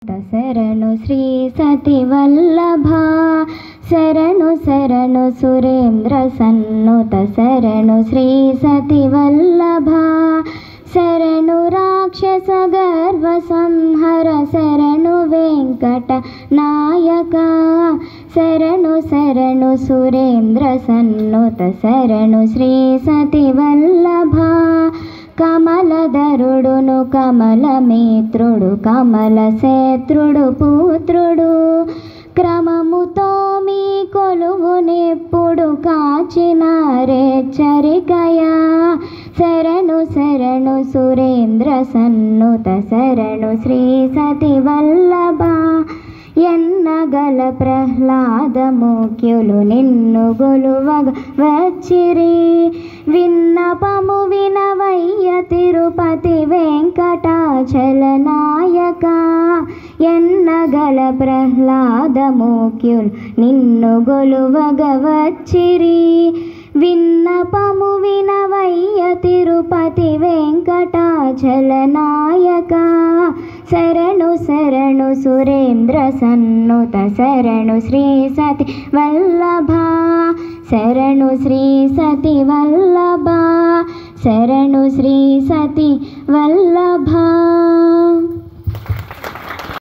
శరణు శ్రీ సతి వల్లభా శరణు శరణు సురేంద్ర సన్నుత శరణు శ్రీ సతి వల్లభా శరణు రాక్షస గర్వ సంహర శరణు వెంకట నాయక శరణు శరణు సురేంద్ర సన్నుత శరణు శ్రీ సతి వల్లభా కమలధరుడును కమలమిత్రుడు కమలశేత్రుడు పుత్రుడు క్రమముతో మీ కొలువునెప్పుడు కాచినారేచ్చరికయా శరణు శరణు సురేంద్ర సన్నుత శరణు శ్రీ సతి వల్లభా ఎన్నగల ప్రహ్లాదముఖ్యులు నిన్ను గొలువగ వచ్చిరి విన్నపము వినవయ్య తిరుపతి వెంకటాచల నాయక ఎన్నగల ప్రహ్లాదముఖ్యులు నిన్ను గొలువగ వచ్చిరి విన్నపము వినవయ్య తిరుపతి వెంకటాచల నాయక శరణు శరణు సురేంద్ర సన్నుత శరణు శ్రీ సతి వల్లభా శరణు శ్రీ సతి వల్లభా శరణు శ్రీ సతి వల్లభా.